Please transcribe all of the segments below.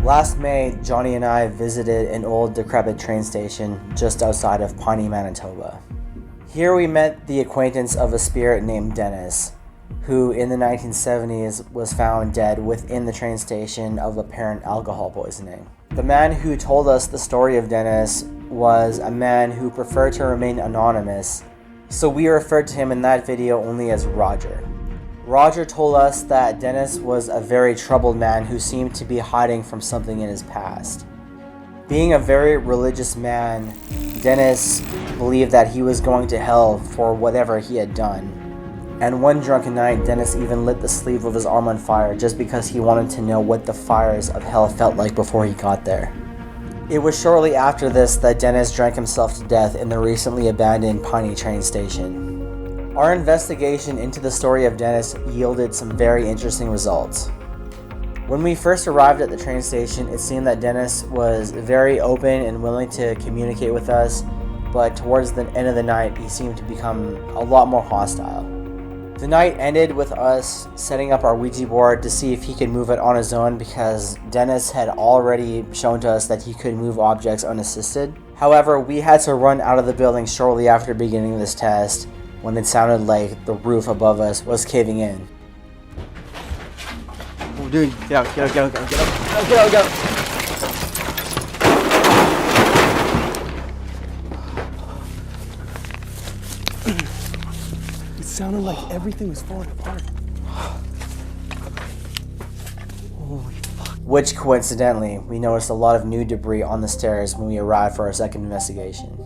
Last May, Johnny and I visited an old decrepit train station just outside of Piney, Manitoba. Here we met the acquaintance of a spirit named Dennis, who in the 1970s was found dead within the train station of apparent alcohol poisoning. The man who told us the story of Dennis was a man who preferred to remain anonymous, so we referred to him in that video only as Roger. Roger told us that Dennis was a very troubled man who seemed to be hiding from something in his past. Being a very religious man, Dennis believed that he was going to hell for whatever he had done. And one drunken night, Dennis even lit the sleeve of his arm on fire just because he wanted to know what the fires of hell felt like before he got there. It was shortly after this that Dennis drank himself to death in the recently abandoned Piney train station. Our investigation into the story of Dennis yielded some very interesting results. When we first arrived at the train station, it seemed that Dennis was very open and willing to communicate with us, but towards the end of the night, he seemed to become a lot more hostile. The night ended with us setting up our Ouija board to see if he could move it on his own because Dennis had already shown to us that he could move objects unassisted. However, we had to run out of the building shortly after beginning this test when it sounded like the roof above us was caving in. Oh, dude, get out, get out, get out, get out, get out, get out, get out. It sounded like everything was falling apart. Holy fuck. Which, coincidentally, we noticed a lot of new debris on the stairs when we arrived for our second investigation.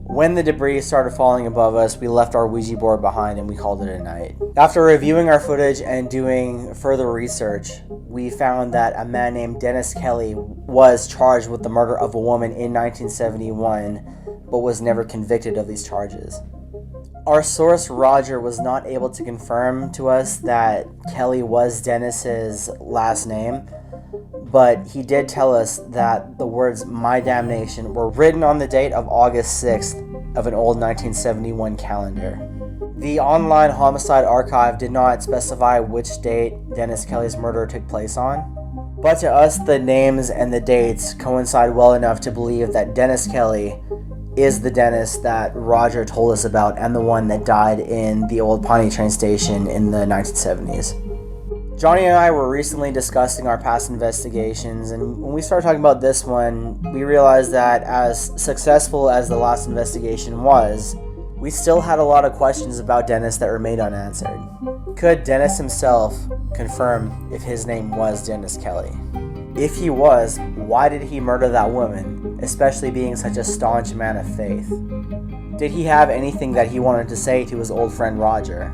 When the debris started falling above us, we left our Ouija board behind and we called it a night. After reviewing our footage and doing further research, we found that a man named Dennis Kelly was charged with the murder of a woman in 1971, but was never convicted of these charges. Our source, Roger, was not able to confirm to us that Kelly was Dennis's last name, but he did tell us that the words "My Damnation" were written on the date of August 6th of an old 1971 calendar. The online homicide archive did not specify which date Dennis Kelly's murder took place on, but to us the names and the dates coincide well enough to believe that Dennis Kelly is the Dennis that Roger told us about and the one that died in the old Piney train station in the 1970s. Johnny and I were recently discussing our past investigations, and when we started talking about this one, we realized that as successful as the last investigation was, we still had a lot of questions about Dennis that remained unanswered. Could Dennis himself confirm if his name was Dennis Kelly? If he was, why did he murder that woman, especially being such a staunch man of faith? Did he have anything that he wanted to say to his old friend Roger?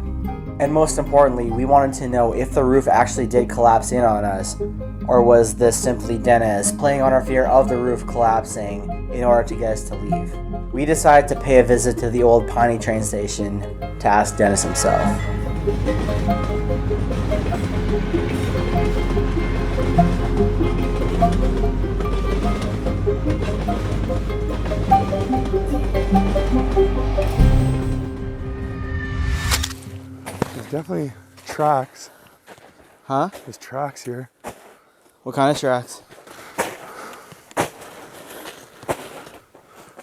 And most importantly, we wanted to know if the roof actually did collapse in on us, or was this simply Dennis playing on our fear of the roof collapsing in order to get us to leave? We decided to pay a visit to the old Piney train station to ask Dennis himself. There's definitely tracks. Huh? There's tracks here. What kind of tracks?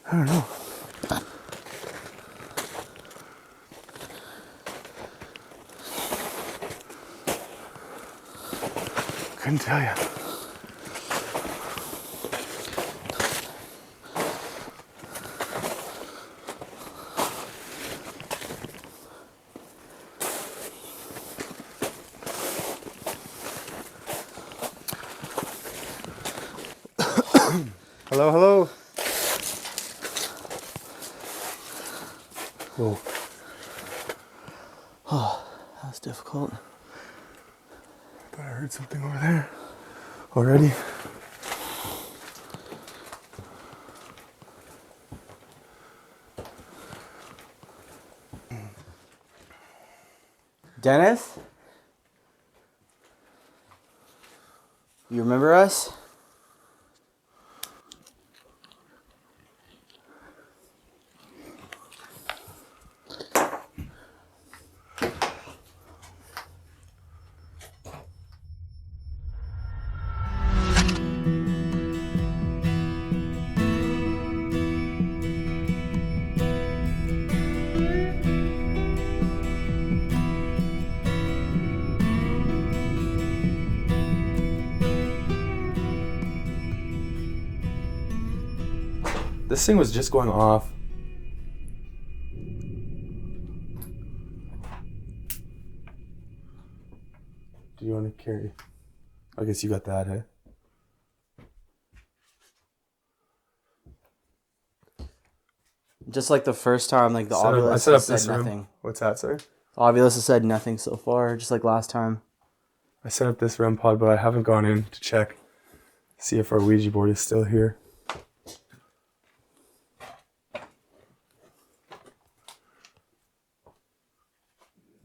I don't know. Couldn't tell you. Hello, hello. Whoa. Oh, that was difficult. I thought I heard something over there already. Dennis? You remember us? This thing was just going off. Do you want to carry? I guess you got that, eh? Just like the first time, like the I Ovilus set up has said this room. nothing. What's that, sir? The Ovilus has said nothing so far, just like last time. I set up this REM pod, but I haven't gone in to check. See if our Ouija board is still here.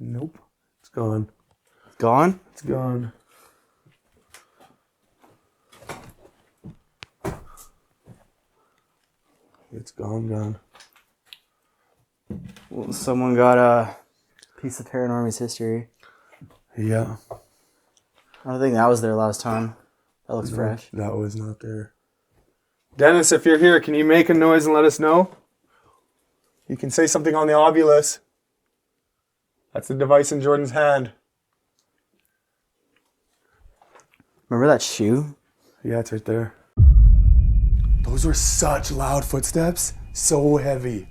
Nope. It's gone. Gone? It's gone. It's gone. Well, someone got a piece of Paranormal's history. Yeah. I don't think that was there last time. That looks fresh. That was not there. Dennis, if you're here, can you make a noise and let us know? You can say something on the Ovilus. That's the device in Jordan's hand. Remember that shoe? Yeah, it's right there. Those were such loud footsteps. So heavy.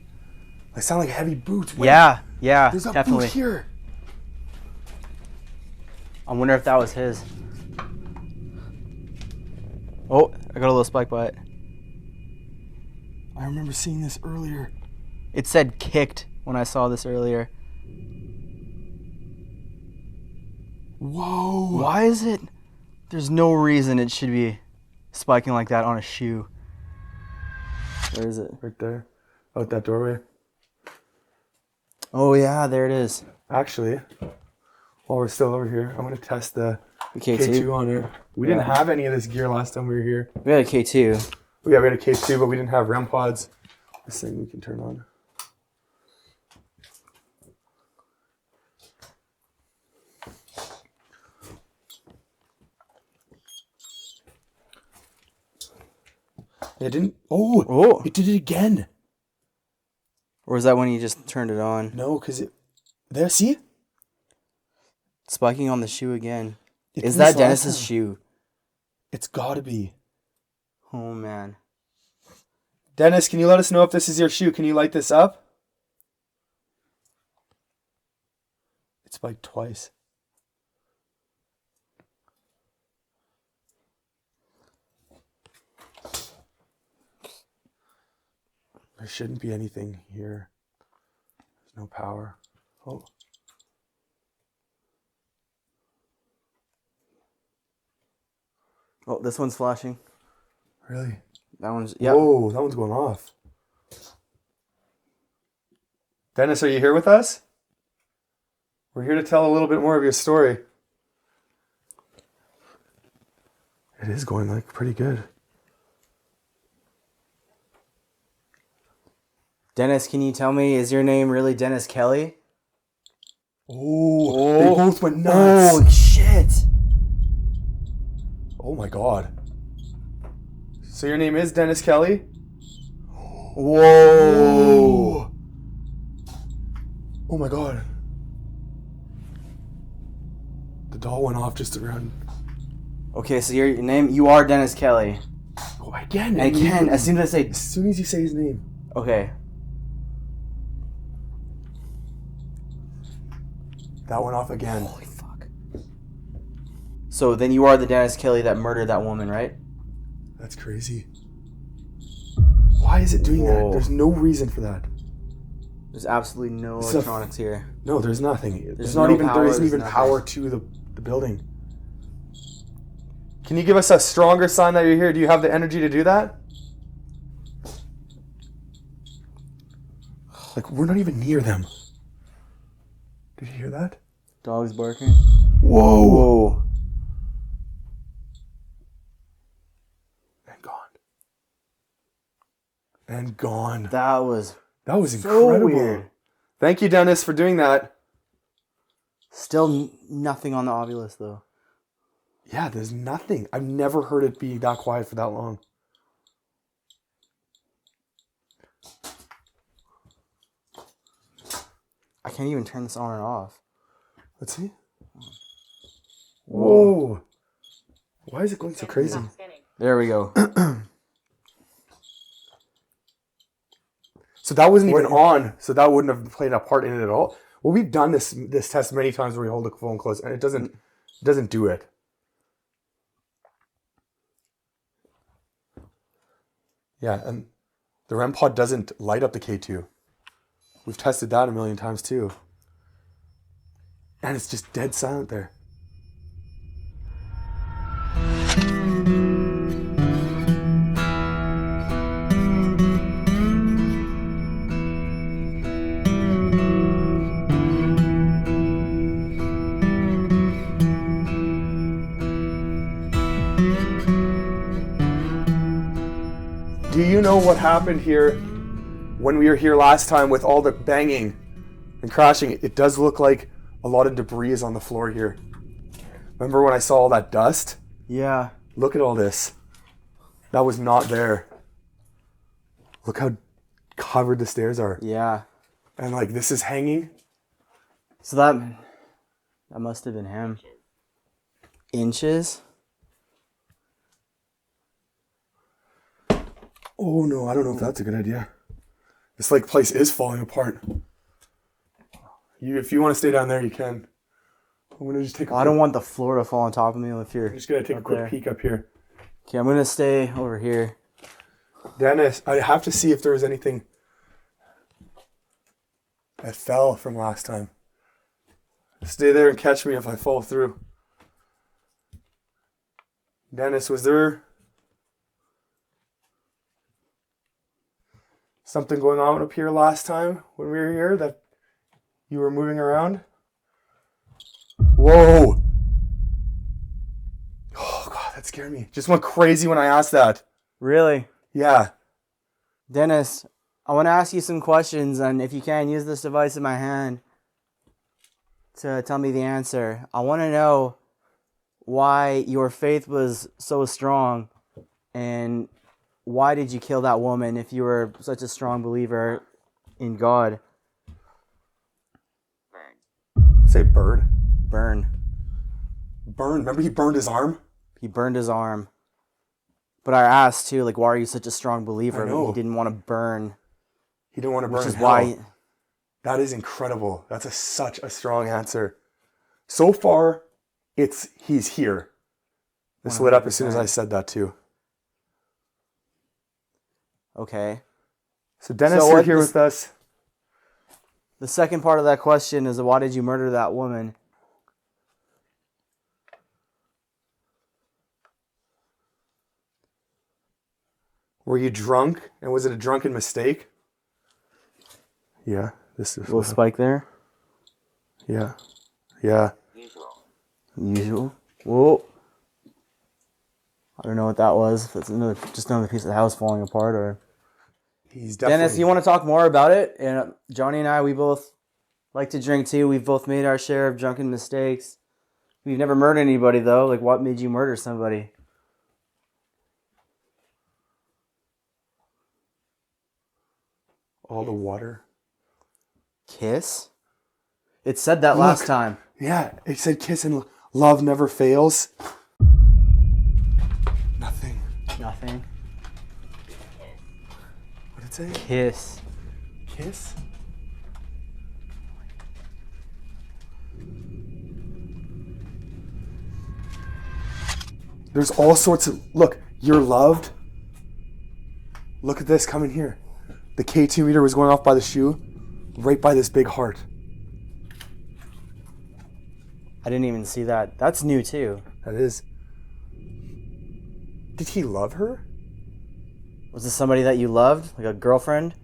They sound like heavy boots. Wait, yeah, there's a definitely. boot here. I wonder if that was his. Oh, I got a little spike by it. I remember seeing this earlier. It said kicked when I saw this earlier. Whoa. Why is it? There's no reason it should be spiking like that on a shoe. Where is it? Right there. Out that doorway. Oh yeah, there it is. Actually, while we're still over here, I'm going to test the K2. K2 on it. We didn't have any of this gear last time we were here. We had a K2. Yeah, we had a K2, but we didn't have REM pods. This thing we can turn on. It didn't. Oh, it did it again. Or is that when you just turned it on? No, because it. There, see? Spiking on the shoe again. It's Is this that Dennis's last time. shoe? It's gotta be. Oh man. Dennis, can you let us know if this is your shoe? Can you light this up? It spiked twice. There shouldn't be anything here. There's no power. Oh. Oh, this one's flashing. Really? That one's, yeah. Whoa, that one's going off. Dennis, are you here with us? We're here to tell a little bit more of your story. It is going like pretty good. Dennis, can you tell me, is your name really Dennis Kelly? Oh, they both went nuts. Holy shit. Oh my god. So your name is Dennis Kelly? Whoa. Oh my god. The doll went off just around. Okay, so your name, you are Dennis Kelly. Oh, again. And again, as soon as As soon as you say his name. Okay. That went off again. Holy fuck. So then you are the Dennis Kelly that murdered that woman, right? That's crazy. Why is it doing that? Whoa. There's no reason for that. There's absolutely no electronics here. No, there's nothing. There's not no even. power, There isn't there's even nothing. power to the building. Can you give us a stronger sign that you're here? Do you have the energy to do that? Like, we're not even near them. Did you hear that? Dogs barking. Whoa! Whoa. And gone. And gone. That was incredible. so weird. Thank you, Dennis, for doing that. Still nothing on the Ovilus though. Yeah, there's nothing. I've never heard it be that quiet for that long. I can't even turn this on or off. Let's see. Whoa. Why is it going so crazy? There we go. So that wasn't even on. So that wouldn't have played a part in it at all. Well, we've done this test many times where we hold the phone close and it doesn't do it. Yeah, and the REM pod doesn't light up the K2. We've tested that a million times too. And it's just dead silent there. Do you know what happened here when we were here last time with all the banging and crashing? It does look like a lot of debris is on the floor here. Remember when I saw all that dust? Yeah. Look at all this. That was not there. Look how covered the stairs are. Yeah. And like this is hanging. So that must have been him. Inches? Oh no, I don't know if that's a good idea. This like place is falling apart. If you want to stay down there, you can. I'm gonna just take. I don't want the floor to fall on top of me if you're. I'm just gonna take a quick peek up here. Okay, I'm gonna stay over here. Dennis, I have to see if there was anything that fell from last time. Stay there and catch me if I fall through. Dennis, was there something going on up here last time when we were here that you were moving around? Whoa! Oh God, that scared me. Just went crazy when I asked that. Really? Yeah. Dennis, I want to ask you some questions, and if you can, use this device in my hand to tell me the answer. I want to know why your faith was so strong, and why did you kill that woman if you were such a strong believer in God? Say bird. Burn. Burn. Remember he burned his arm? He burned his arm. But I asked too, like, why are you such a strong believer? I know. He didn't want to burn. He didn't want to burn. Which is hell. why. That is incredible. That's such a strong answer. So far, he's here. This lit up as soon as I said that too. Okay. So Dennis, you're here with us. The second part of that question is, why did you murder that woman? Were you drunk? And was it a drunken mistake? Yeah. This is A little spike there. Yeah. Yeah. Usual. Whoa. I don't know what that was. If it's just another piece of the house falling apart, or. He's definitely. Dennis, you want to talk more about it? And Johnny and I, we both like to drink too. We've both made our share of drunken mistakes. We've never murdered anybody though. Like, what made you murder somebody? All the water. Kiss? It said that last time. Yeah, it said kiss and love never fails. Nothing. Nothing. What did it say? Kiss. Kiss? There's all sorts of... Look, you're loved. Look at this coming here. The K2 meter was going off by the shoe, right by this big heart. I didn't even see that. That's new too. That is. Did he love her? Was this somebody that you loved? Like a girlfriend?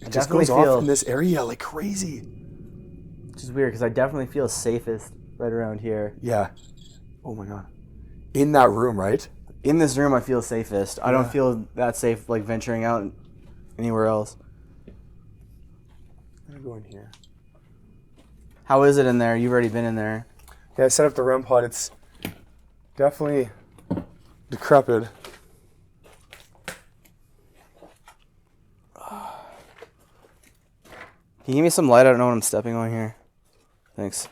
It just goes off in this area like crazy. Which is weird because I definitely feel safest right around here. Yeah. Oh my God. In that room, right? In this room, I feel safest. I don't feel that safe like venturing out anywhere else. I'm gonna go in here. How is it in there? You've already been in there. Yeah, I set up the REM pod. It's definitely decrepit. Can you give me some light? I don't know what I'm stepping on here. Thanks.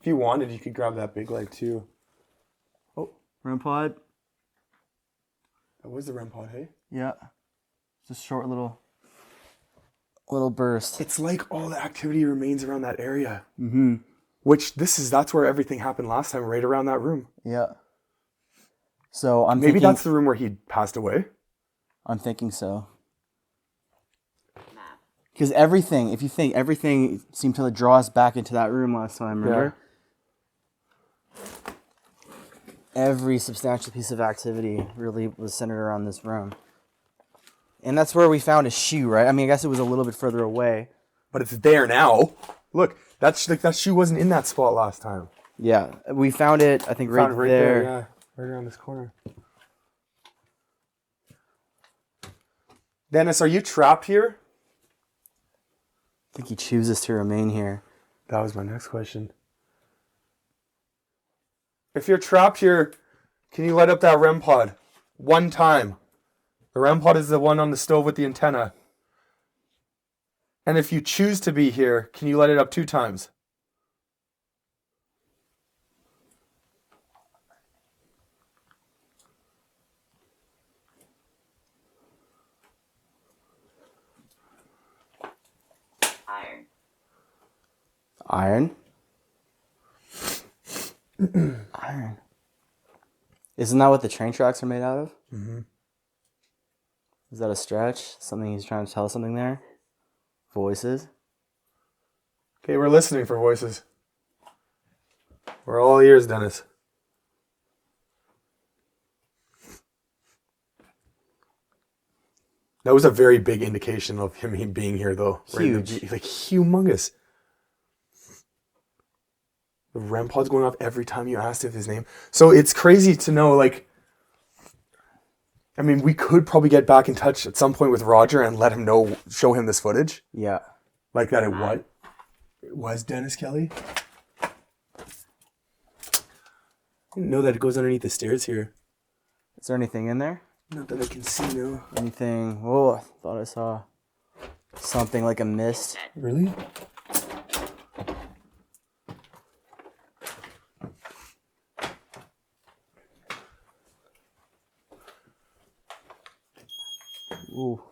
If you wanted, you could grab that big leg too. Oh, REM pod. that was the REM pod, hey? Yeah. Just a short little burst. It's like all the activity remains around that area. Mm-hmm. That's where everything happened last time, right around that room. Yeah. So I'm Maybe thinking, that's the room where he passed away. I'm thinking so. Because everything, if you think, everything seemed to draw us back into that room last time, remember? Every substantial piece of activity really was centered around this room. And that's where we found a shoe, right? I mean, I guess it was a little bit further away. But it's there now. Look, that shoe wasn't in that spot last time. Yeah, we found it, I think, right there. Yeah, right around this corner. Dennis, are you trapped here? I think he chooses to remain here. That was my next question. If you're trapped here, can you light up that REM pod? One time. The REM pod is the one on the stove with the antenna. And if you choose to be here, can you light it up 2 times? Iron? Iron. Isn't that what the train tracks are made out of? Mm-hmm. Is that a stretch? Something he's trying to tell us something there? Voices? Okay, we're listening for voices. We're all ears, Dennis. That was a very big indication of him being here, though. Huge. Right? Like, humongous. The REM pod's going off every time you asked him his name. So it's crazy to know, like, I mean, we could probably get back in touch at some point with Roger and let him know, show him this footage. Yeah. Like that it was Dennis Kelly. I didn't know that it goes underneath the stairs here. Is there anything in there? Not that I can see now. Anything? Oh, I thought I saw something like a mist. Really? Ooh.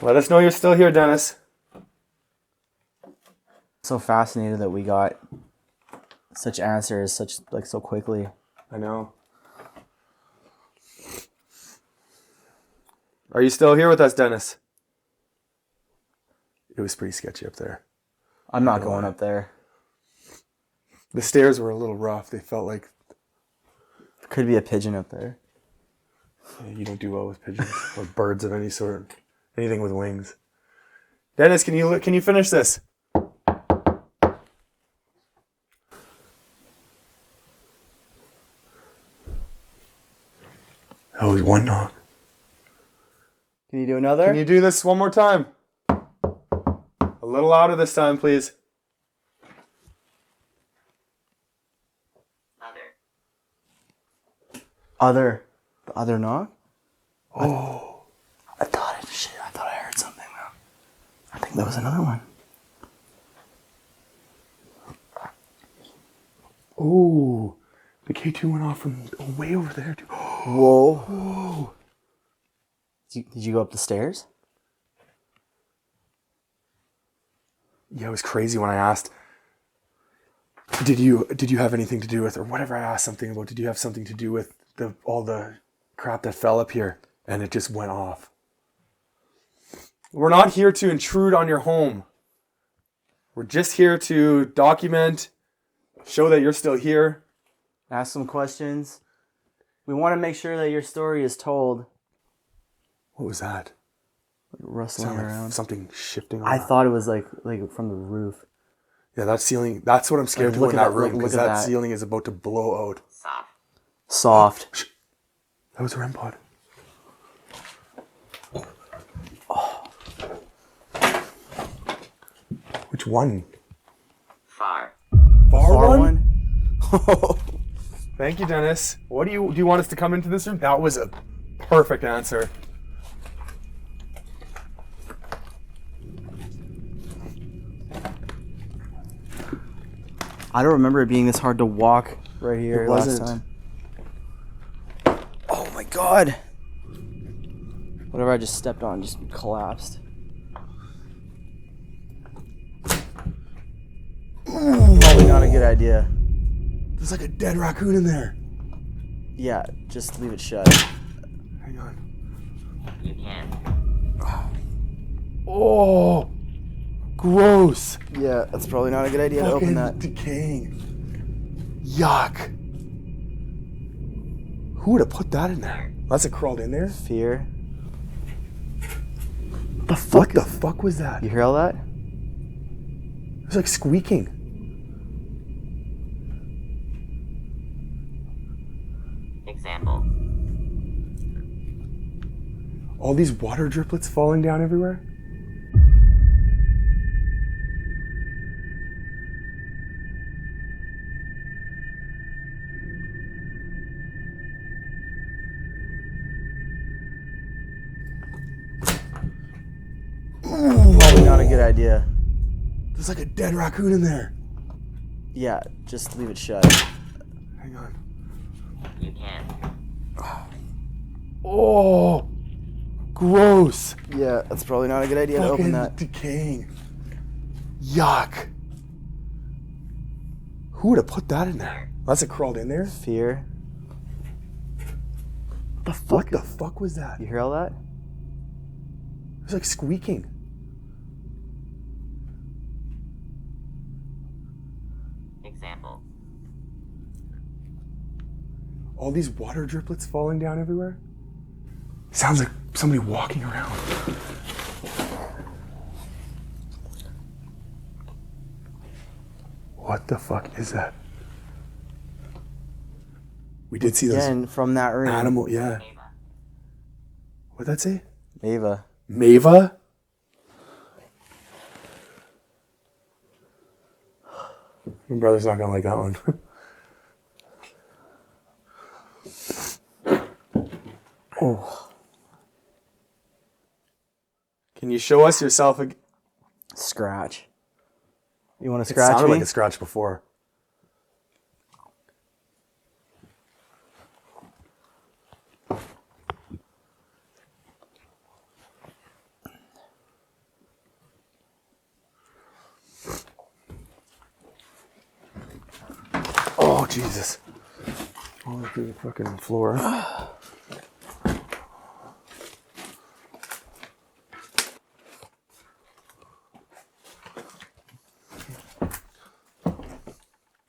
Let us know you're still here, Dennis. So fascinated that we got such answers so quickly. I know. Are you still here with us, Dennis? It was pretty sketchy up there. I'm not going up there. The stairs were a little rough. They felt like... Could be a pigeon up there. Yeah, you don't do well with pigeons or birds of any sort. Anything with wings. Dennis, can you finish this? That was one knock. Can you do another? Can you do this one more time? A little louder this time, please. The other knock? Oh. I thought I heard something though. I think that was another one. Oh. The K2 went off from way over there, too. Whoa. Whoa. Did you go up the stairs? Yeah, it was crazy when I asked, did you have anything to do with, or whatever I asked something about, did you have something to do with all the crap that fell up here? And it just went off. We're not here to intrude on your home. We're just here to document, show that you're still here. Ask some questions. We want to make sure that your story is told. What was that? Rustling Sounded like around. something shifting on I that. thought it was like from the roof. Yeah, that ceiling, that's what I'm scared to go look in at that that, room, look because at that that. ceiling is about to blow out. Soft. That was a REM pod. Which one? Far. Far one? Thank you, Dennis. What do you want us to come into this room? That was a perfect answer. I don't remember it being this hard to walk right here It last wasn't. time. Oh my god. Whatever I just stepped on just collapsed. Probably not a good idea. There's like a dead raccoon in there. Yeah, just leave it shut. Hang on. You can. Oh, gross. Yeah, that's probably not a good idea to open that. Decaying. Yuck. Who would have put that in there? Unless it crawled in there. Fear. What the fuck was that? You hear all that? It was like squeaking. Example. All these water driplets falling down everywhere. Probably not a good idea. There's like a dead raccoon in there. Yeah, just leave it shut. Hang on. You can. Oh, gross. Yeah, that's probably not a good idea to open that. Decaying. Yuck. Who would have put that in there? Unless it crawled in there. Fear. What the fuck was that? You hear all that? It was like squeaking. Example. All these water driplets falling down everywhere. Sounds like somebody walking around. What the fuck is that? We did see those Again, from that room. animal. Yeah. Ava. What'd that say? Ava. Mava? My brother's not gonna like that one. Oh. Can you show us yourself again? Scratch. You want to It scratch sounded me? like a scratch before. Oh, Jesus. All through the fucking floor.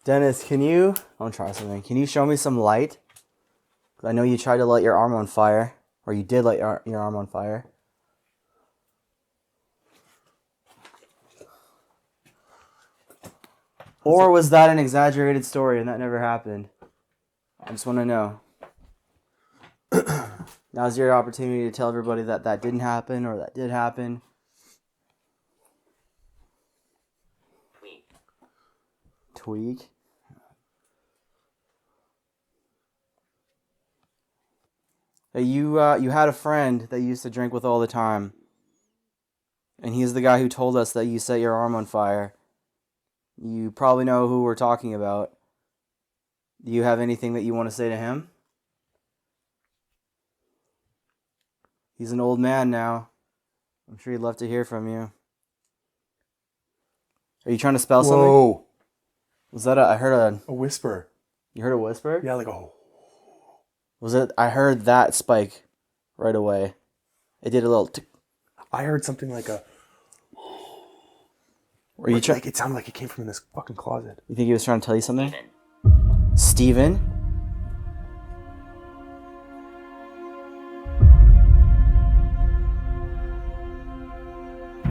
Dennis, can you... I'll try something. Can you show me some light? 'Cause I know you tried to light your arm on fire. Or you did light your arm on fire. Or was that an exaggerated story and that never happened? I just want to know. Now's your opportunity to tell everybody that that didn't happen or that did happen. Tweak. Tweak. You had a friend that you used to drink with all the time. And he's the guy who told us that you set your arm on fire. You probably know who we're talking about. Do you have anything that you want to say to him? He's an old man now. I'm sure he'd love to hear from you. Are you trying to spell something? Whoa. Was that I heard A whisper. you heard a whisper? Yeah, like a... Was it, I heard that spike right away. It did a little tick. I heard something like a... Were you like it sounded like it came from in this fucking closet. You think he was trying to tell you something? Steven. Steven?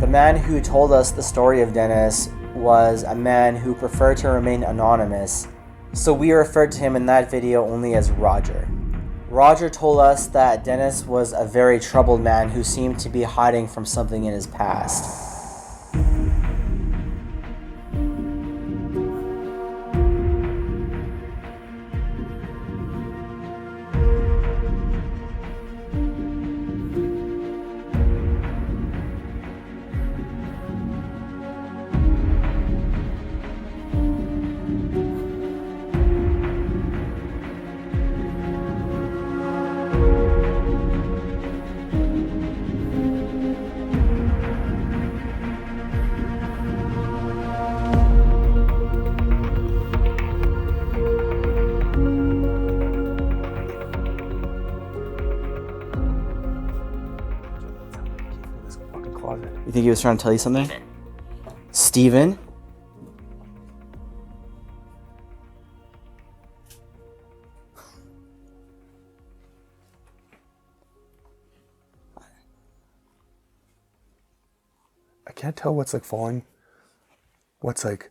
The man who told us the story of Dennis was a man who preferred to remain anonymous, so we referred to him in that video only as Roger. Roger told us that Dennis was a very troubled man who seemed to be hiding from something in his past. This fucking closet. You think he was trying to tell you something? Steven. Steven? I can't tell what's like falling. What's like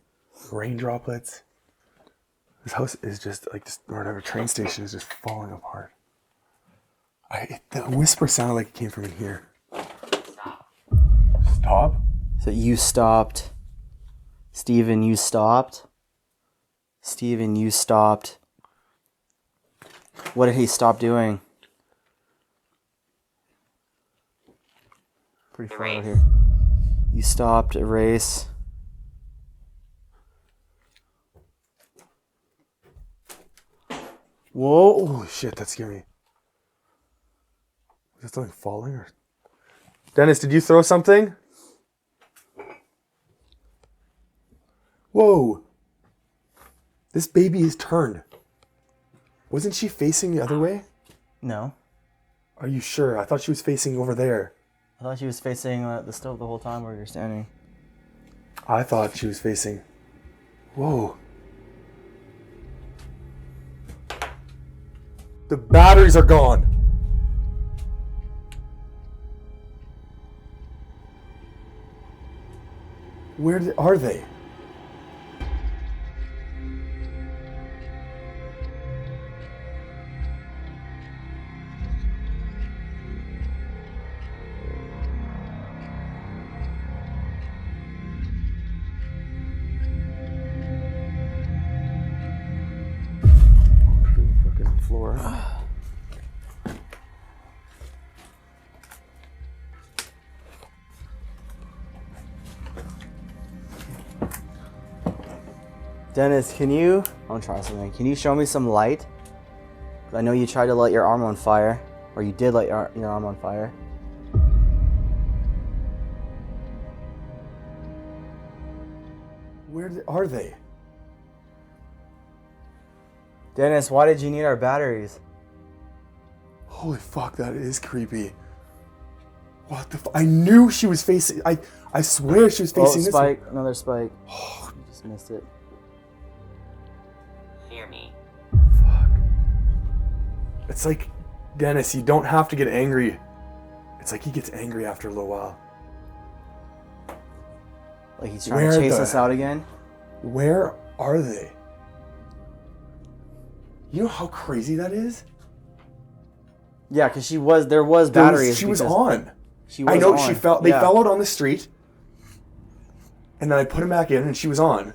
rain droplets. This house is just like this, or whatever train station is just falling apart. The whisper sounded like it came from in here. Stop. Stop? So you stopped. Steven, you stopped. Steven, you stopped. What did he stop doing? Pretty far out Erase. here. You stopped, erase. Whoa. Holy shit, that scared me. Was that something falling or? Dennis, did you throw something? Whoa. This baby is turned. Wasn't she facing the other way? No. Are you sure? I thought she was facing over there. I thought she was facing the stove the whole time where you're standing. I thought she was facing. Whoa. The batteries are gone. Where are they? Fucking floor. Dennis, can you... I'll try something. Can you show me some light? I know you tried to light your arm on fire. Or you did light your arm on fire. Where are they? Dennis, why did you need our batteries? Holy fuck, that is creepy. What the I knew she was facing... I swear she was facing this way. Spike. Another spike. Oh, you just missed it. Fear me. Fuck. It's like, Dennis, you don't have to get angry. It's like he gets angry after a little while. Like he's trying to chase us out again? Where are they? You know how crazy that is? Yeah, because there was batteries. She was on. She was I know on. she fell. They fell out on the street, and then I put them back in, and she was on.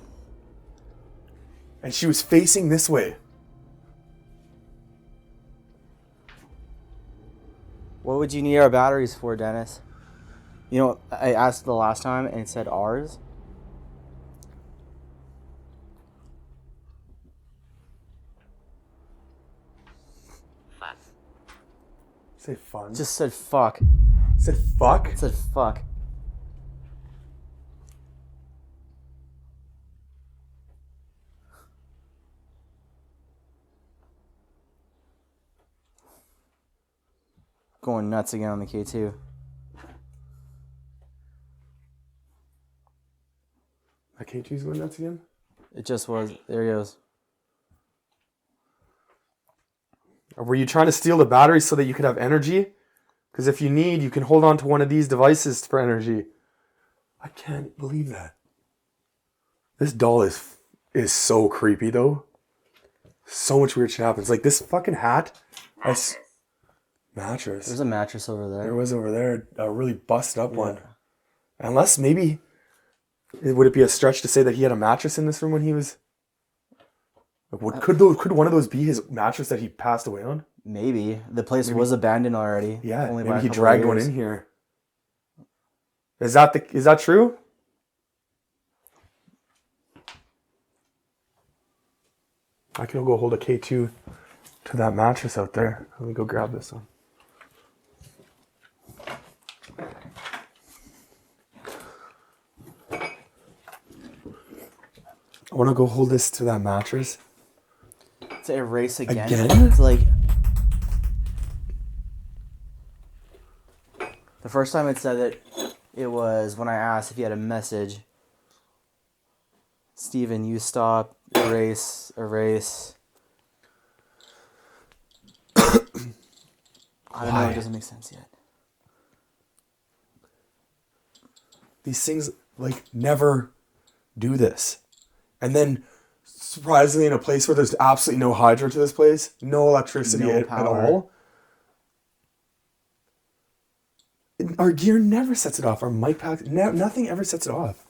And she was facing this way. What would you need our batteries for, Dennis? You know, I asked the last time, and it said ours. Fuck. Say fun. Just said fuck. said fuck. It said fuck. Going nuts again on the K2. My K2's going nuts again? It just was. There he goes. Or were you trying to steal the batteries so that you could have energy? Because if you need, you can hold on to one of these devices for energy. I can't believe that. This doll is so creepy, though. So much weird shit happens. Like this fucking hat. Mattress. There's a mattress over there. There was over there a really busted up one. Unless maybe, would it be a stretch to say that he had a mattress in this room when he was... Like, could one of those be his mattress that he passed away on? Maybe. The place was abandoned already. Yeah, Only by maybe a he couple dragged of one years. in here. Is that true? I can go hold a K2 to to that mattress out there. Let me go grab this one. I want to go hold this to that mattress. To erase again? Again? It's like... The first time it said that it was when I asked if you had a message. Steven, you stop, erase. I don't know, it doesn't make sense yet. These things, like, never do this. And then, surprisingly, in a place where there's absolutely no hydro to this place, no electricity No at power. all. Our gear never sets it off. Our mic pack, nothing ever sets it off.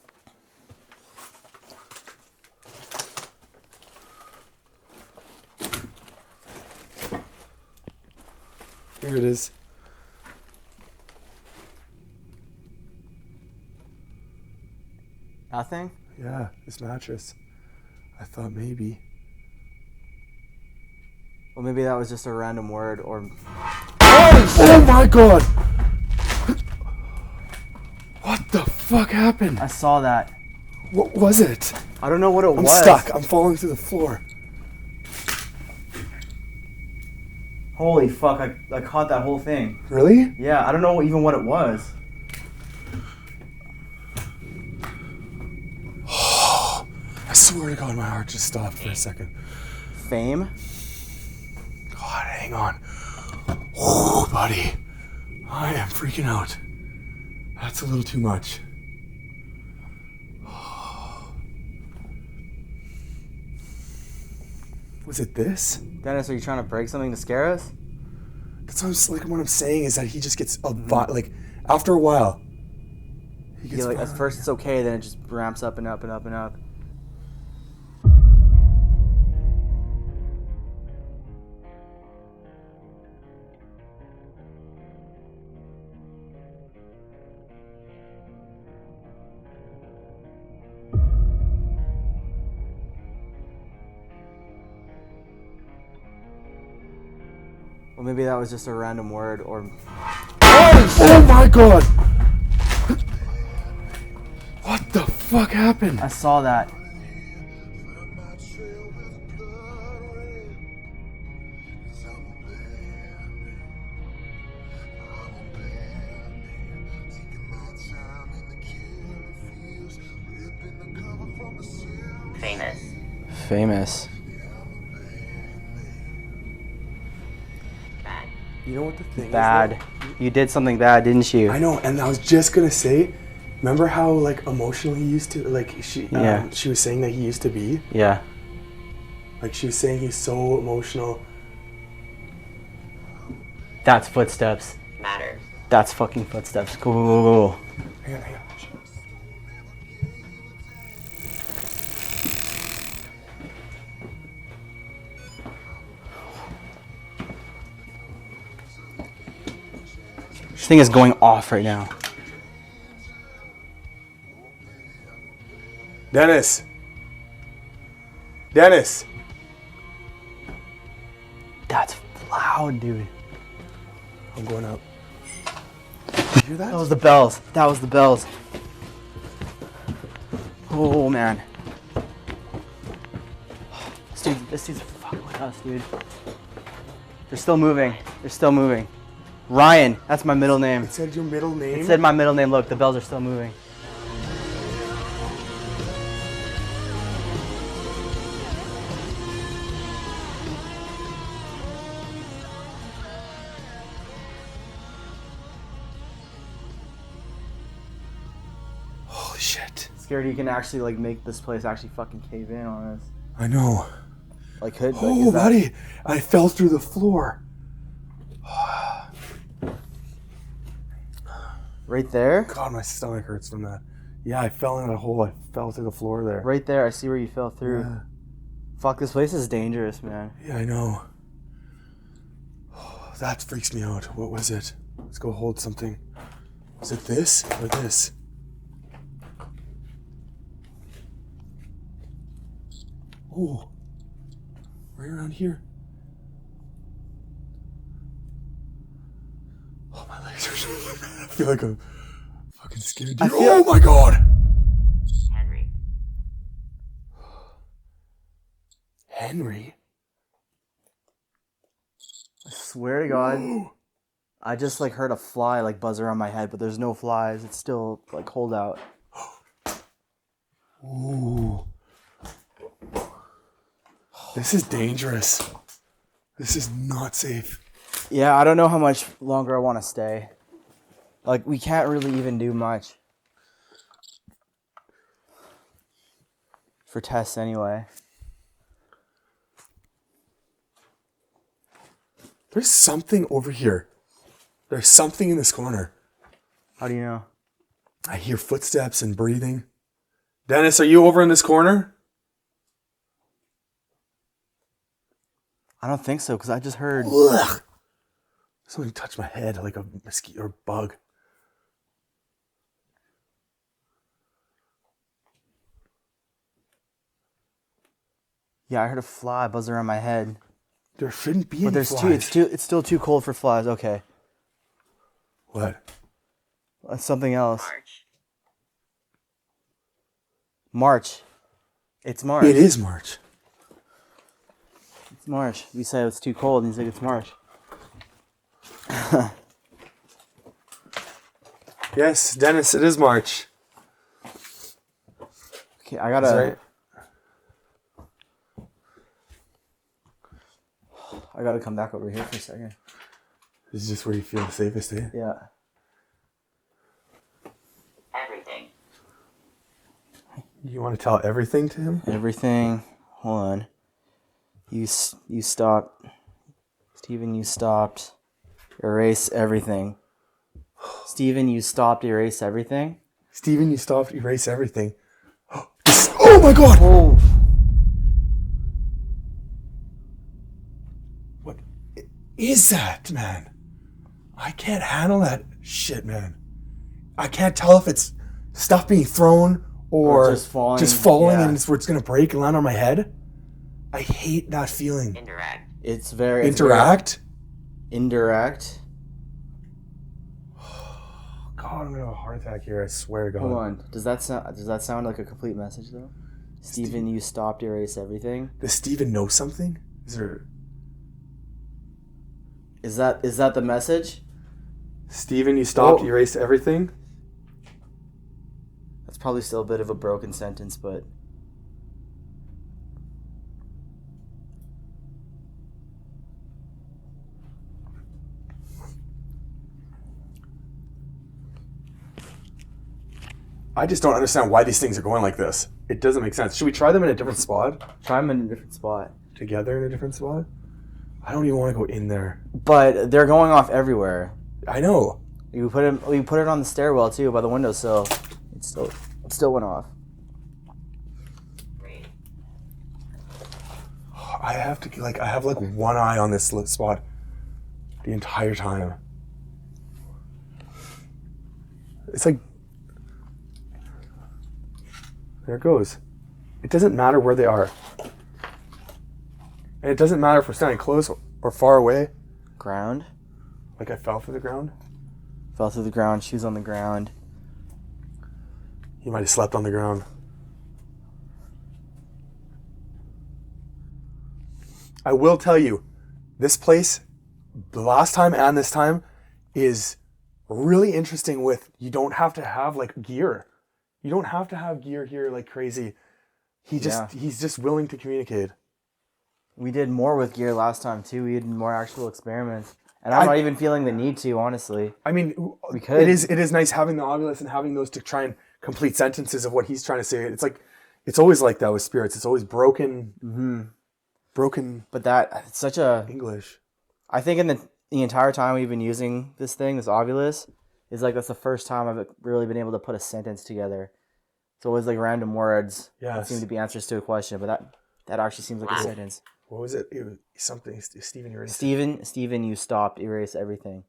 Here it is. Nothing? Yeah, this mattress. I thought maybe. Well, maybe that was just a random word or... Oh my god! What the fuck happened? I saw that. What was it? I don't know what it I'm was. stuck. I'm falling through the floor. Holy fuck, I caught that whole thing. Really? Yeah, I don't know even what it was. I swear to God, my heart just stopped for a second. Fame? God, hang on. Oh, buddy. I am freaking out. That's a little too much. Was it this? Dennis, are you trying to break something to scare us? That's what I'm saying is that he just gets like after a while. He gets Yeah, like at first it's okay, then it just ramps up and up and up and up. Well, maybe that was just a random word or... Oh my god! What the fuck happened? I saw that. Famous. Bad. You know what the thing is? Bad. You did something bad, didn't you? I know, and I was just gonna say, remember how like emotional he used to she was saying that he used to be? Yeah. Like she was saying he's so emotional. That's footsteps. Matters. That's fucking footsteps. Go, go, go, go. Hang on. This thing is going off right now. Dennis! Dennis! That's loud, dude. I'm going out. Did you hear that? That was the bells. That was the bells. Oh, man. This dude's fucking with us, dude. They're still moving. They're still moving. Ryan, that's my middle name. It said your middle name? It said my middle name. Look, the bells are still moving. Holy shit. Scared you can actually like make this place actually fucking cave in on us. I know. Like could like, Oh, is that- buddy. I fell through the floor. Right there? God, my stomach hurts from that. Yeah, I fell in a hole. I fell through the floor there. Right there. I see where you fell through. Yeah. Fuck, this place is dangerous, man. Yeah, I know. That freaks me out. What was it? Let's go hold something. Was it this or this? Oh, right around here. I feel like a fucking scared dude. I feel- Oh my god! Henry. Henry? I swear to God, I just like heard a fly like buzz around my head, but there's no flies. It's still like hold out. Ooh. This is dangerous. This is not safe. Yeah, I don't know how much longer I want to stay. Like, we can't really even do much. For tests anyway. There's something over here. There's something in this corner. How do you know? I hear footsteps and breathing. Dennis, are you over in this corner? I don't think so, because I just heard... Ugh. Something touched my head like a mosquito or bug. Yeah, I heard a fly buzz around my head. There shouldn't be But any there's flies. it's still too cold for flies. Okay. What? That's something else. March. March. It's March. It is March. It's March. We said it's too cold, and he's like, it's March. Yes, Dennis, it is March. Okay, I gotta... That's right. I gotta come back over here for a second. This is just where you feel the safest, eh? Yeah. Everything. You want to tell everything to him? Everything. Hold on. You stopped. Steven, you stopped. Erase everything. Steven, you stopped. Erase everything. Steven, you stopped, erase everything. Oh my god! Oh. What is that, man? I can't handle that shit, man. I can't tell if it's stuff being thrown or just falling, yeah. and it's where it's gonna break and land on my head. I hate that feeling. Interact. It's very... Interact? Indirect. God, I'm gonna have a heart attack here, I swear to God. Hold on. Does that sound like a complete message though? Steven, you stopped. Erase everything. Does Steven know something? Is Is that the message? Steven, you stopped, Oh. erase everything? That's probably still a bit of a broken sentence, but... I just don't understand why these things are going like this. It doesn't make sense. Should we try them in a different spot? Try them in a different spot. Together in a different spot? I don't even want to go in there. But they're going off everywhere. I know. You put it on the stairwell too, by the windowsill. It still went off. Read. I have to I have like one eye on this spot the entire time. It's like, there it goes. It doesn't matter where they are. And it doesn't matter if we're standing close or far away. Ground. Like I fell through the ground. Fell through the ground. Shoes on the ground. You might have slept on the ground. I will tell you, this place, the last time and this time, is really interesting with, you don't have to have like gear. You don't have to have gear here like crazy. He's just willing to communicate. We did more with gear last time too. We did more actual experiments. And I'm not even feeling the need to, honestly. I mean, We could. it is nice having the Ovilus and having those to try and complete sentences of what he's trying to say. It's like, it's always like that with spirits. It's always broken, broken But it's such a... English. I think in the entire time we've been using this thing, this Ovilus, is like that's the first time I've really been able to put a sentence together. It's always like random words that Yes. seem to be answers to a question, but that actually seems like a sentence. What was it? It was something. Steven, you're Steven, you stopped. Erase everything.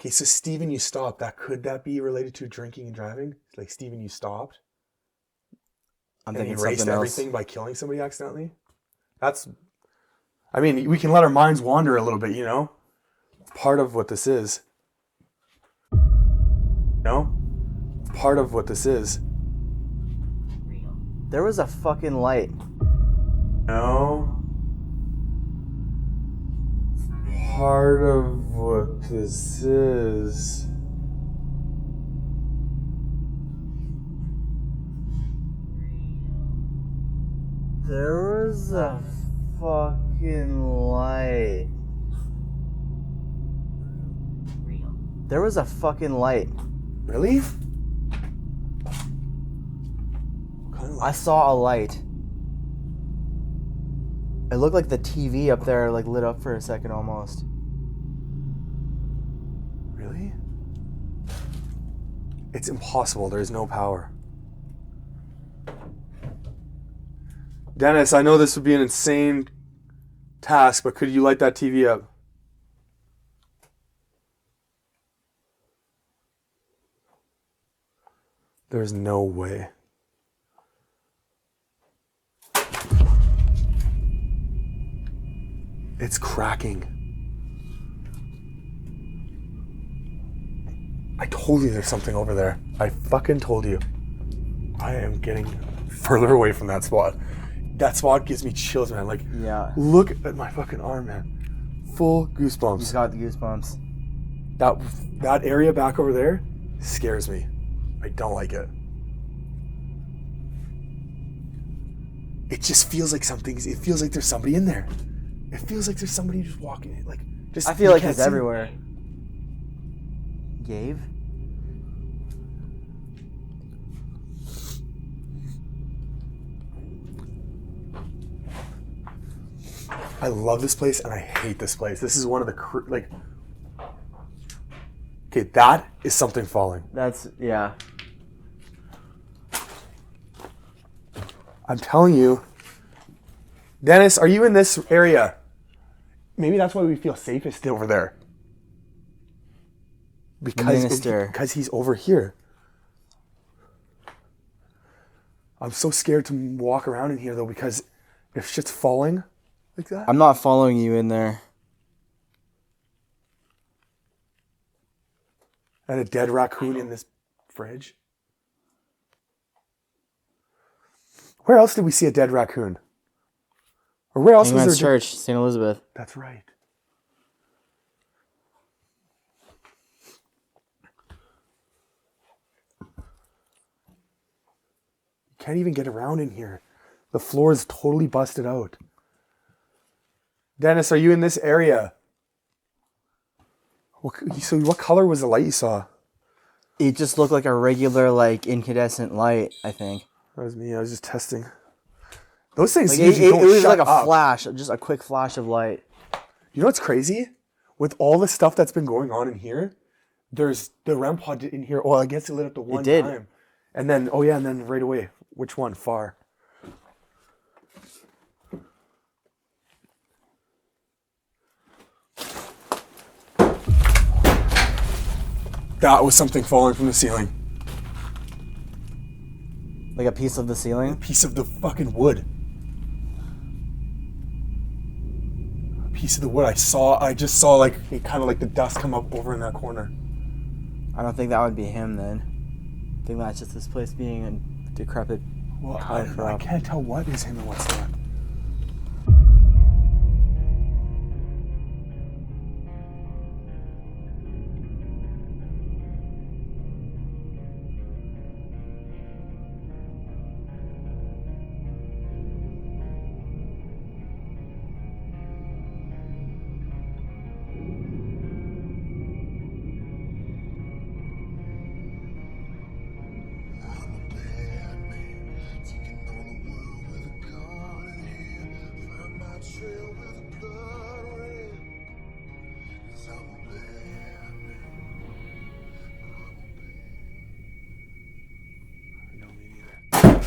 Okay, so Steven, you stopped. Could that be related to drinking and driving? Like Steven, you stopped I'm and thinking erased something else. everything by killing somebody accidentally. That's I mean, we can let our minds wander a little bit, you know? It's part of what this is. No? It's part of what this is. Real. There was a fucking light. No? Part of what this is. There was a fucking light. Real. There was a fucking light. Really? What kind of I light? saw a light. It looked like the TV up there like lit up for a second almost. Really? It's impossible. There's no power. Dennis, I know this would be an insane task, but could you light that TV up? There's no way. It's cracking. I told you there's something over there. I fucking told you. I am getting further away from that spot. That spot gives me chills, man. Like, Yeah. look at my fucking arm, man. Full goosebumps. He's got the goosebumps. That area back over there scares me. I don't like it. It just feels like it feels like there's somebody in there. It feels like there's somebody just walking, like, just. I feel you like can't he's see. everywhere. Gabe? I love this place and I hate this place. This is one of the, like. Okay, that is something falling. That's, yeah. I'm telling you. Dennis, are you in this area? Maybe that's why we feel safest over there. Minister. Because he's over here. I'm so scared to walk around in here though, because if shit's falling like that. I'm not following you in there. And a dead raccoon in this fridge. Where else did we see a dead raccoon? Or where else was Hangman's there? Church, St. Elizabeth. That's right. You can't even get around in here. The floor is totally busted out. Dennis, are you in this area? So what color was the light you saw? It just looked like a regular, like, incandescent light, I think. That was me. I was just testing. Those things Like, usually it don't was shut like a up. flash, just a quick flash of light. You know what's crazy? With all the stuff that's been going on in here, there's the REM pod in here. Oh, I guess it lit up the one did. time. And then, oh yeah, and then right away. Which one? Far. That was something falling from the ceiling. Like a piece of the ceiling. Piece of the fucking wood. A piece of the wood. I just saw like kind of like the dust come up over in that corner. I don't think that would be him then. I think that's just this place being a decrepit. Well, I don't know. I can't tell what is him and what's not.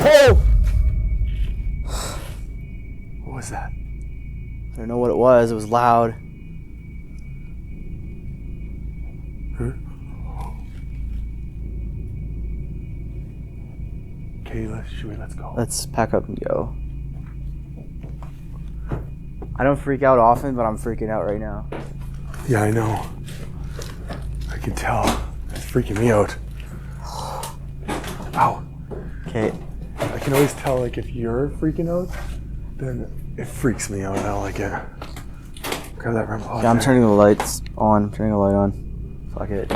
Oh! What was that? I don't know what it was. It was loud. Huh? Okay, let's go. Let's pack up and go. I don't freak out often, but I'm freaking out right now. Yeah, I know. I can tell. It's freaking me out. Ow. Okay. I can always tell, like, if you're freaking out, then it freaks me out. I don't like it. Grab that REM pod. Yeah, I'm turning the lights on. I'm turning the light on. Fuck it.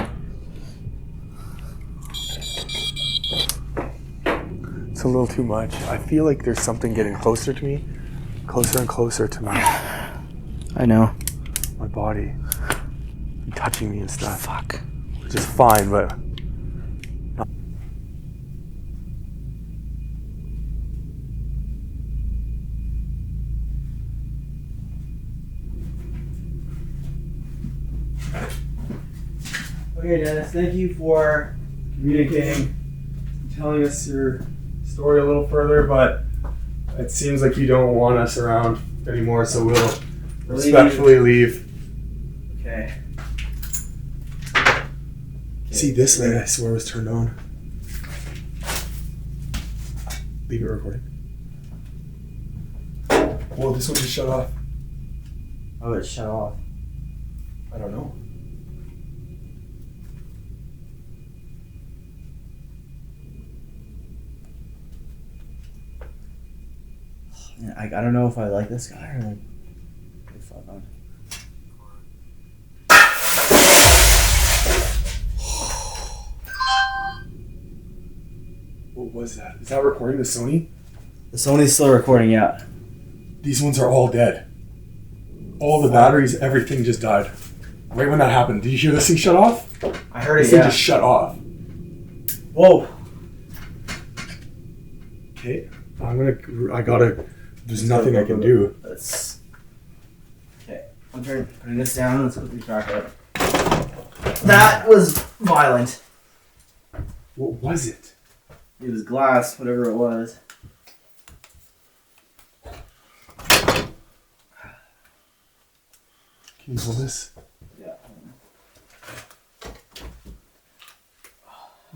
It's a little too much. I feel like there's something getting closer to me. Closer and closer to I know. my body. And touching me and stuff. Fuck. Which is fine, but... Okay, Dennis, thank you for communicating, telling us your story a little further, but it seems like you don't want us around anymore, so we'll respectfully leave. Okay. See, this light I swear was turned on. Leave it recording. Whoa, this one just shut off. Oh, it shut off. I don't know. I don't know if I like this guy or like. Fuck on. What was that? Is that recording the Sony? The Sony's still recording, yeah. These ones are all dead. All the batteries, everything just died. Right when that happened. Did you hear this thing shut off? I heard This it, thing yeah. just shut off. Whoa. Okay. There's nothing I can do. Let's. Okay. I'm putting this down. Let's quickly track it. That was violent. What was it? It was glass, whatever it was. Can you hold this? Yeah.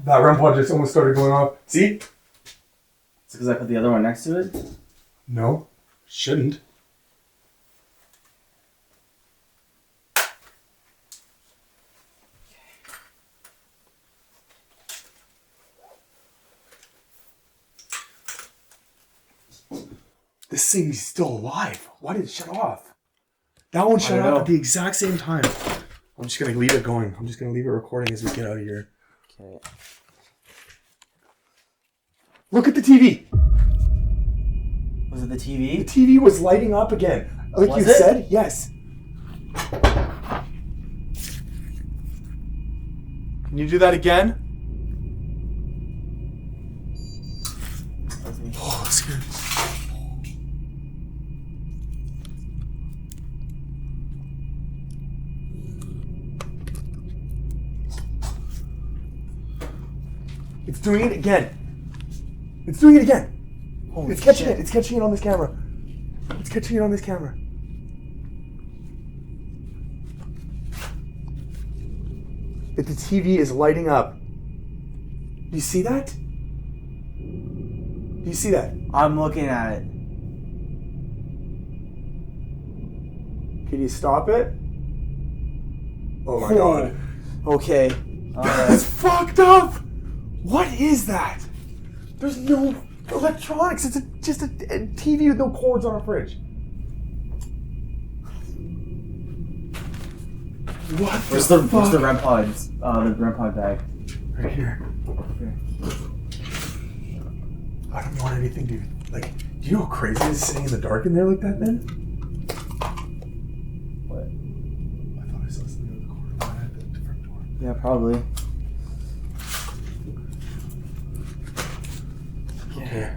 That REM pod just almost started going off. See? It's because I put the other one next to it. No. Shouldn't. This thing's still alive. Why did it shut off? That one shut off at the exact same time. I'm just gonna leave it going. I'm just gonna leave it recording as we get out of here. Okay. Look at the TV. Was it the The TV? TV was lighting up again. Like Was you it? said, yes. Can you do that again? Oh, that's scared. It's doing it again. It's doing it again. Holy It's catching shit. it. It's catching it on this camera. It's catching it on this camera. The TV is lighting up. Do you see that? Do you see that? I'm looking at it. Can you stop it? Oh my god. Okay. That's fucked up! What is that? There's no electronics. It's just a TV with no cords on a fridge. What Where's the the fuck? REM pods? The REM pod bag. Right here. Okay. I don't want anything to... Like, do you know how crazy it is sitting in the dark in there like that, man? What? I thought I saw something in the corner at the front door. Yeah, probably. Okay.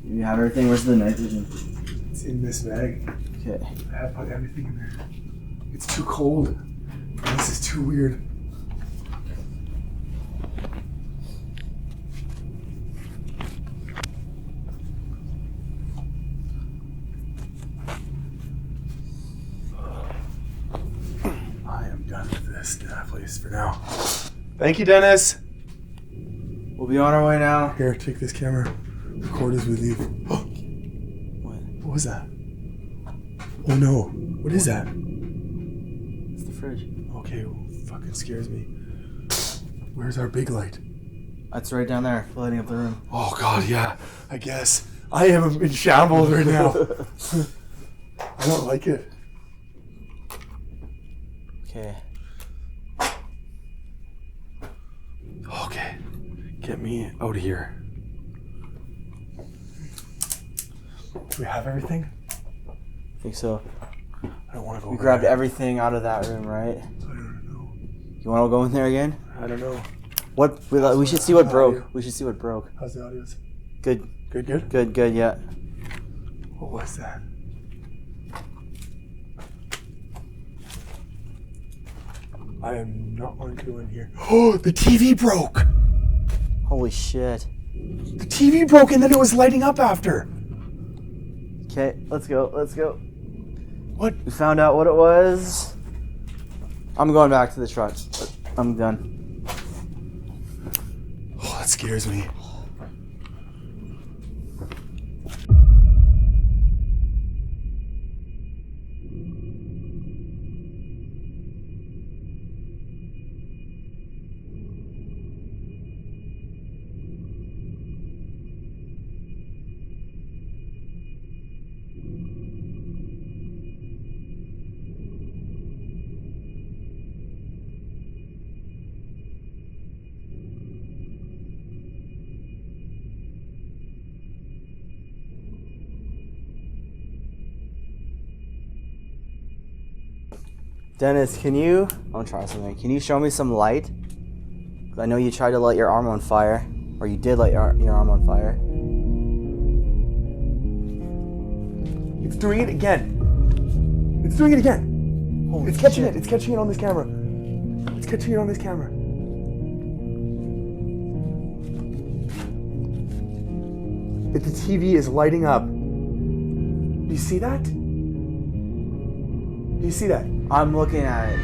You have everything? Where's the night vision? It's in this bag. Okay. I have put everything in there. It's too cold. This is too weird. I am done with this place for now. Thank you, Dennis. We'll We'll be on our way now. Here, take this camera. Record as we leave. What? What was that? Oh no. What is that? It's the fridge. Okay, fucking scares me. Where's our big light? It's right down there, lighting up the room. Oh god, yeah. I guess. I am in shambles right now. I don't like it. Okay. Okay. Get me out of here. Do we have everything? I think so. I don't want to go. We over grabbed there. everything out of that room, right? I don't know. You want to go in there again? I don't know. What? We should see what broke. We should see what broke. How's the audio? Good. Good? Good, yeah. What was that? I am not going to go in here. Oh, the TV broke! Holy shit. The TV broke and then it was lighting up after. Okay, let's go. What? We found out what it was. I'm going back to the truck. I'm done. Oh, that scares me. Dennis, I'm gonna try something. Can you show me some light? 'Cause I know you tried to light your arm on fire. Or you did light your arm on fire. It's doing it again. It's doing it again. Holy It's catching shit. it. It's catching it on this camera. It's catching it on this camera. The TV is lighting up. Do you see that? Do you see that? I'm looking at it.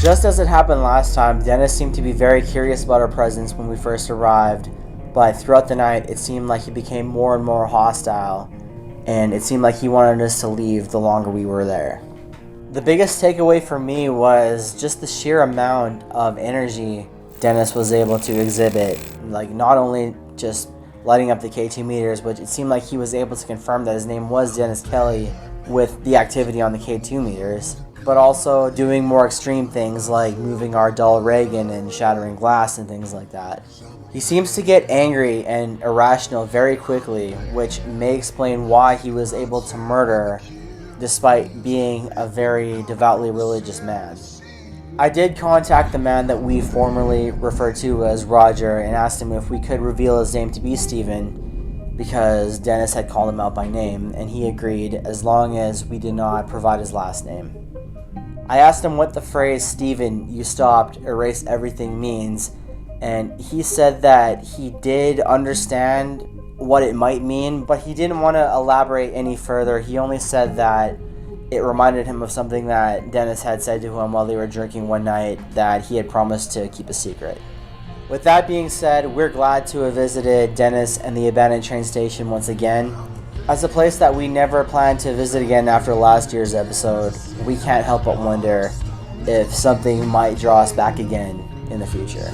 Just as it happened last time, Dennis seemed to be very curious about our presence when we first arrived, but throughout the night it seemed like he became more and more hostile, and it seemed like he wanted us to leave the longer we were there. The biggest takeaway for me was just the sheer amount of energy Dennis was able to exhibit, like not only just lighting up the K2 meters, but it seemed like he was able to confirm that his name was Dennis Kelly with the activity on the K2 meters, but also doing more extreme things like moving our dull Reagan and shattering glass and things like that. He seems to get angry and irrational very quickly, which may explain why he was able to murder despite being a very devoutly religious man. I did contact the man that we formerly referred to as Roger and asked him if we could reveal his name to be Steven, because Dennis had called him out by name, and he agreed as long as we did not provide his last name. I asked him what the phrase "Steven, you stopped, erase everything" means, and he said that he did understand what it might mean, but he didn't want to elaborate any further. He only said that it reminded him of something that Dennis had said to him while they were drinking one night that he had promised to keep a secret. With that being said, we're glad to have visited Dennis and the abandoned train station once again. As a place that we never planned to visit again after last year's episode, we can't help but wonder if something might draw us back again in the future.